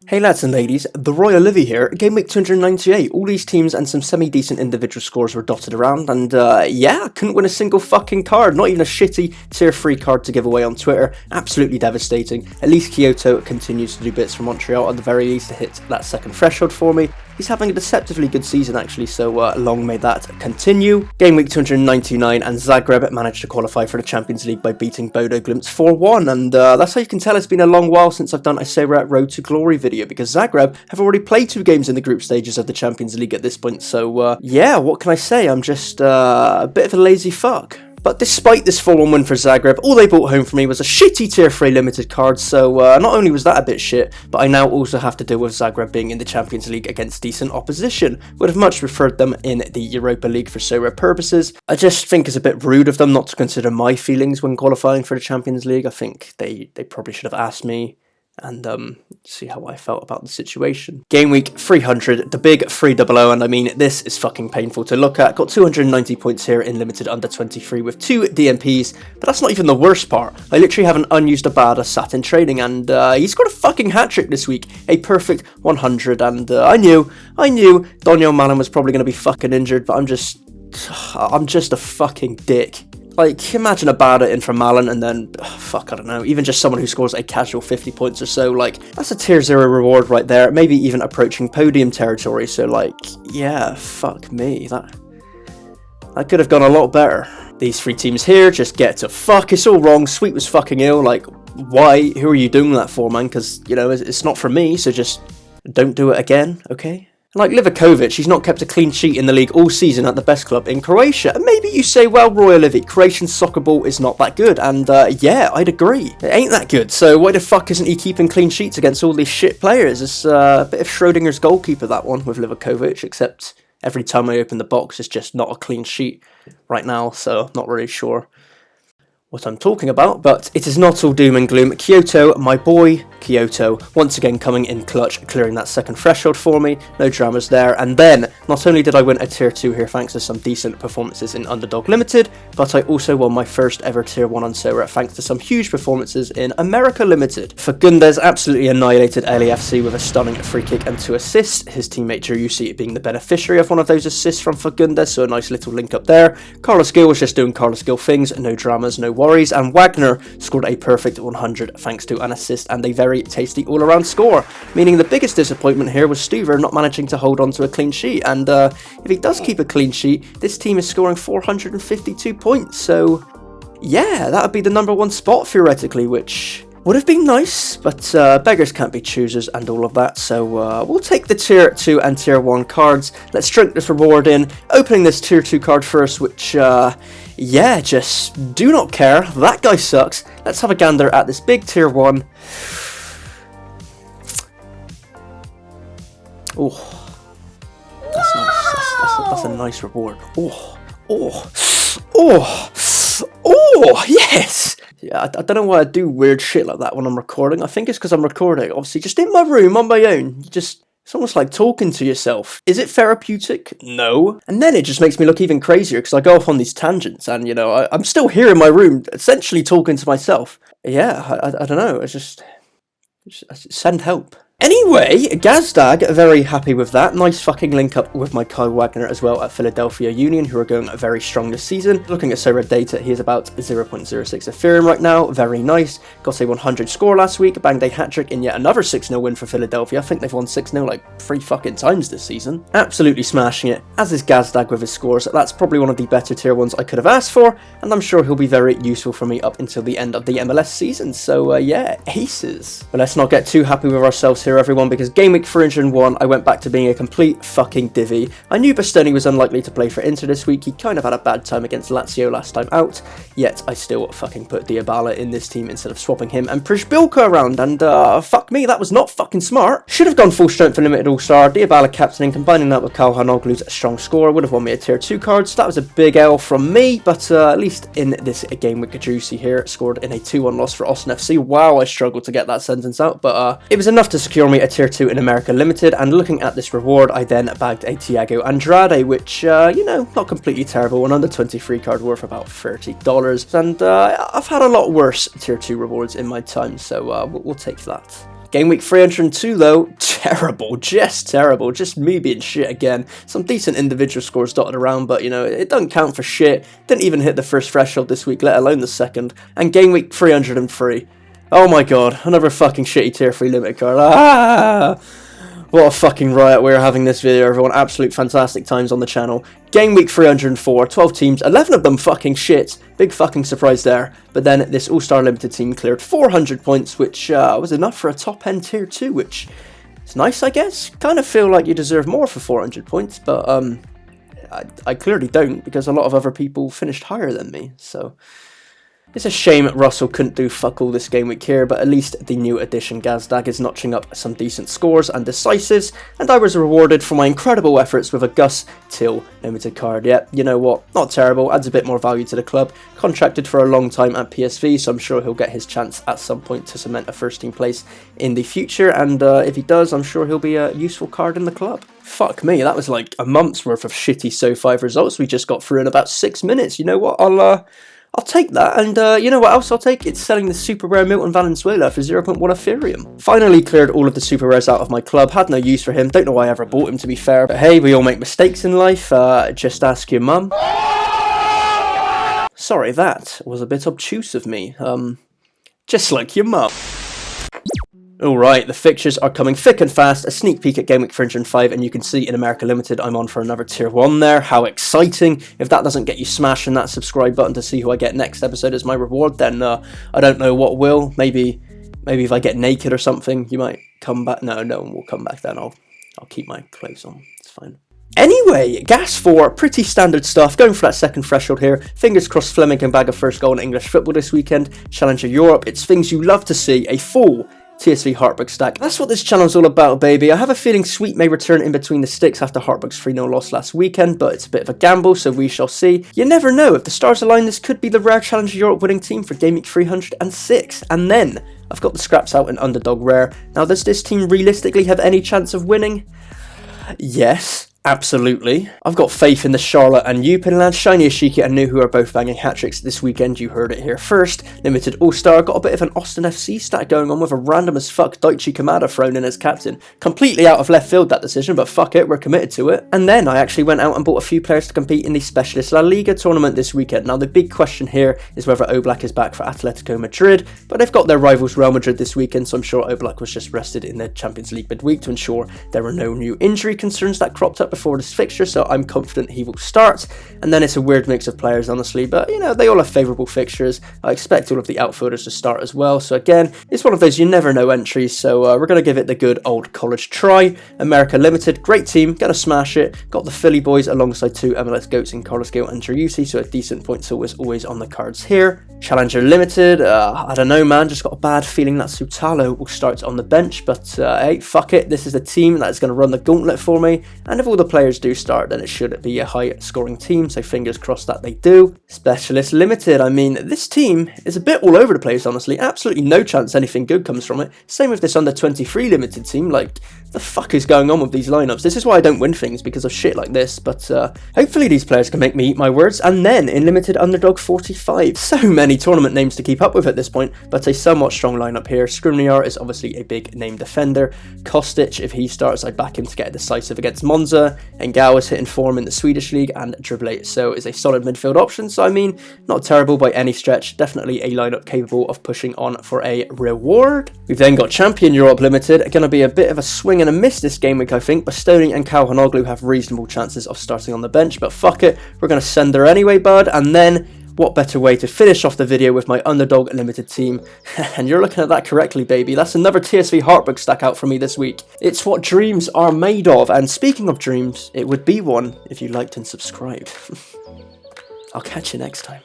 Hey lads and ladies, the Royalivi here, Game Week 298, all these teams and some semi-decent individual scores were dotted around, and yeah, I couldn't win a single fucking card, not even a shitty tier 3 card to give away on Twitter, absolutely devastating. At least Kyoto continues to do bits for Montreal, at the very least to hit that second threshold for me. He's having a deceptively good season actually, so long may that continue. Game Week 299, and Zagreb managed to qualify for the Champions League by beating Bodo Glimt 4-1, and that's how you can tell it's been a long while since I've done a Sorare Road to Glory video, because Zagreb have already played 2 games in the group stages of the Champions League at this point, so yeah, what can I say, I'm just a bit of a lazy fuck. But despite this 4-1 win for Zagreb, all they brought home for me was a shitty tier 3 limited card, so not only was that a bit shit, but I now also have to deal with Zagreb being in the Champions League against decent opposition. Would have much preferred them in the Europa League for Sorare purposes. I just think it's a bit rude of them not to consider my feelings when qualifying for the Champions League. I think they probably should have asked me and see how I felt about the situation. Game week 300, the big 300, and I mean, this is fucking painful to look at. Got 290 points here in limited under 23 with 2 DMPs, but that's not even the worst part. I literally have an unused Abada sat in training, and he's got a fucking hat-trick this week, a perfect 100, and I knew Daniel Malin was probably going to be fucking injured, but I'm just a fucking dick. Like, imagine a Abada in for Malin and then, fuck, I don't know, even just someone who scores a casual 50 points or so, like, that's a tier 0 reward right there, maybe even approaching podium territory, so like, yeah, fuck me, that could have gone a lot better. These 3 teams here just get to fuck, it's all wrong, Sweet was fucking ill, like, why, who are you doing that for, man, because, you know, it's not for me, so just don't do it again, okay? Like Livakovic, he's not kept a clean sheet in the league all season at the best club in Croatia. And maybe you say, well, Royalivi, Croatian soccer ball is not that good. And yeah, I'd agree. It ain't that good. So why the fuck isn't he keeping clean sheets against all these shit players? It's a bit of Schrodinger's goalkeeper, that one, with Livakovic, except every time I open the box, it's just not a clean sheet right now. So I'm not really sure what I'm talking about, but it is not all doom and gloom. Kyoto, my boy Kyoto, once again coming in clutch, clearing that second threshold for me, no dramas there, and then, not only did I win a tier 2 here thanks to some decent performances in Underdog Limited, but I also won my first ever tier 1 on Sorare thanks to some huge performances in America Limited. Fagundes absolutely annihilated LAFC with a stunning free kick and 2 assists, his teammate Giroussi being the beneficiary of one of those assists from Fagundes, so a nice little link up there. Carlos Gil was just doing Carlos Gil things, no dramas, no worries, and Wagner scored a perfect 100 thanks to an assist and a very tasty all-around score, meaning the biggest disappointment here was Stuver not managing to hold on to a clean sheet, and if he does keep a clean sheet, this team is scoring 452 points, so yeah, that would be the number 1 spot theoretically, which would have been nice, but beggars can't be choosers and all of that, so we'll take the tier 2 and tier 1 cards. Let's drink this reward in, opening this tier 2 card first, which yeah, just do not care, that guy sucks. Let's have a gander at this big tier 1. Oh, that's nice, that's a nice reward. Oh, yes! Yeah, I don't know why I do weird shit like that when I'm recording. I think it's because I'm recording, obviously, just in my room, on my own. It's almost like talking to yourself. Is it therapeutic? No. And then it just makes me look even crazier because I go off on these tangents and, you know, I'm still here in my room, essentially talking to myself. Yeah, I don't know, it's just send help. Anyway, Gazdag, very happy with that. Nice fucking link up with my Kyle Wagner as well at Philadelphia Union, who are going very strong this season. Looking at Sorare data, he is about 0.06 Ethereum right now. Very nice. Got a 100 score last week, banged a hat-trick in yet another 6-0 win for Philadelphia. I think they've won 6-0 like 3 fucking times this season. Absolutely smashing it, as is Gazdag with his scores. That's probably one of the better tier 1s I could have asked for, and I'm sure he'll be very useful for me up until the end of the MLS season. So yeah, aces. But let's not get too happy with ourselves here, everyone, because game week 301 I went back to being a complete fucking divvy. I knew Bastoni was unlikely to play for Inter this week, he kind of had a bad time against Lazio last time out, yet I still fucking put Dybala in this team instead of swapping him and Przybyłko around, and fuck me, that was not fucking smart. Should have gone full strength for limited all-star, Dybala captaining, combining that with Kyle Hanoglu's strong score, would have won me a tier 2 card, so that was a big L from me, but at least in this game with Giroussi here, scored in a 2-1 loss for Austin FC. Wow, I struggled to get that sentence out, but it was enough to secure me a tier 2 in America Limited, and looking at this reward, I then bagged a Thiago Andrade, which, you know, not completely terrible, an under 23 card worth about $30, and I've had a lot worse tier 2 rewards in my time, so we'll take that. Game week 302 though, terrible, just me being shit again. Some decent individual scores dotted around, but you know, it doesn't count for shit. Didn't even hit the first threshold this week, let alone the second. And game week 303. Oh my god, another fucking shitty tier 3 limited card. Ah! What a fucking riot we're having this video, everyone. Absolute fantastic times on the channel. Game week 304, 12 teams, 11 of them fucking shit. Big fucking surprise there. But then this All-Star Limited team cleared 400 points, which was enough for a top-end tier 2, which is nice, I guess. Kind of feel like you deserve more for 400 points, but I clearly don't, because a lot of other people finished higher than me, so... It's a shame Russell couldn't do fuck all this game week here, but at least the new addition Gazdag is notching up some decent scores and decisives, and I was rewarded for my incredible efforts with a Gus Till limited card. Yep, you know what, not terrible, adds a bit more value to the club, contracted for a long time at PSV, so I'm sure he'll get his chance at some point to cement a first team place in the future, and if he does, I'm sure he'll be a useful card in the club. Fuck me, that was like a month's worth of shitty SO5 results we just got through in about 6 minutes. You know what, I'll take that, and you know what else I'll take? It's selling the super rare Milton Valenzuela for 0.1 Ethereum. Finally cleared all of the super rares out of my club, had no use for him, don't know why I ever bought him to be fair, but hey, we all make mistakes in life, just ask your mum. Sorry, that was a bit obtuse of me, just like your mum. Alright, the fixtures are coming thick and fast, a sneak peek at Game Week 305, and you can see in America Limited I'm on for another tier 1 there. How exciting! If that doesn't get you smashing that subscribe button to see who I get next episode as my reward, then I don't know what will. Maybe if I get naked or something, you might come back. No one will come back then. I'll keep my clothes on, it's fine. Anyway, Gas 4, pretty standard stuff, going for that second threshold here. Fingers crossed Fleming can bag a first goal in English football this weekend. Challenger Europe, it's things you love to see, a full TSV Heartbreak stack. That's what this channel's all about, baby. I have a feeling Sweet may return in between the sticks after Heartbreak's 3-0 loss last weekend, but it's a bit of a gamble, so we shall see. You never know, if the stars align, this could be the rare Challenger Europe winning team for Game Week 306. And then, I've got the scraps out in Underdog Rare. Now, does this team realistically have any chance of winning? Yes. Absolutely. I've got faith in the Charlotte and Yupin lads. Shiny Ashiki and Nu, who are both banging hat-tricks this weekend. You heard it here first. Limited All-Star. Got a bit of an Austin FC stat going on with a random as fuck Daichi Kamada thrown in as captain. Completely out of left field, that decision, but fuck it, we're committed to it. And then I actually went out and bought a few players to compete in the Specialist La Liga tournament this weekend. Now, the big question here is whether Oblak is back for Atletico Madrid, but they've got their rivals Real Madrid this weekend, so I'm sure Oblak was just rested in the Champions League midweek to ensure there were no new injury concerns that cropped up before this fixture, so I'm confident he will start. And then it's a weird mix of players, honestly, but you know, they all have favourable fixtures. I expect all of the outfielders to start as well, so again, it's one of those you never know entries, so we're going to give it the good old college try. America Limited, great team, gonna smash it. Got the Philly boys alongside two MLS goats in Carlos Gil and Driussi, so a decent point total is always on the cards here. Challenger Limited, I don't know, man, just got a bad feeling that Sutalo will start on the bench, but hey, fuck it, this is the team that's going to run the gauntlet for me, and if all the players do start, then it should be a high-scoring team, so fingers crossed that they do. Specialist Limited, I mean, this team is a bit all over the place, honestly, absolutely no chance anything good comes from it. Same with this under-23 Limited team, like, the fuck is going on with these lineups? This is why I don't win things, because of shit like this, but hopefully these players can make me eat my words. And then in Limited Underdog 45, so many tournament names to keep up with at this point, but a somewhat strong lineup here. Skriniar is obviously a big name defender. Kostic, if he starts, I'd back him to get a decisive against Monza. Engao is hitting form in the Swedish league, and Dribble so is a solid midfield option, so I mean, not terrible by any stretch, definitely a lineup capable of pushing on for a reward. We've then got Champion Europe Limited, going to be a bit of a swing and a miss this game week, I think. Bastoni and Calhanoglu have reasonable chances of starting on the bench, but fuck it, we're going to send her anyway, bud. And then, what better way to finish off the video with my Underdog Limited team? And you're looking at that correctly, baby. That's another TSV Heartbreak stack out for me this week. It's what dreams are made of, and speaking of dreams, it would be one if you liked and subscribed. I'll catch you next time.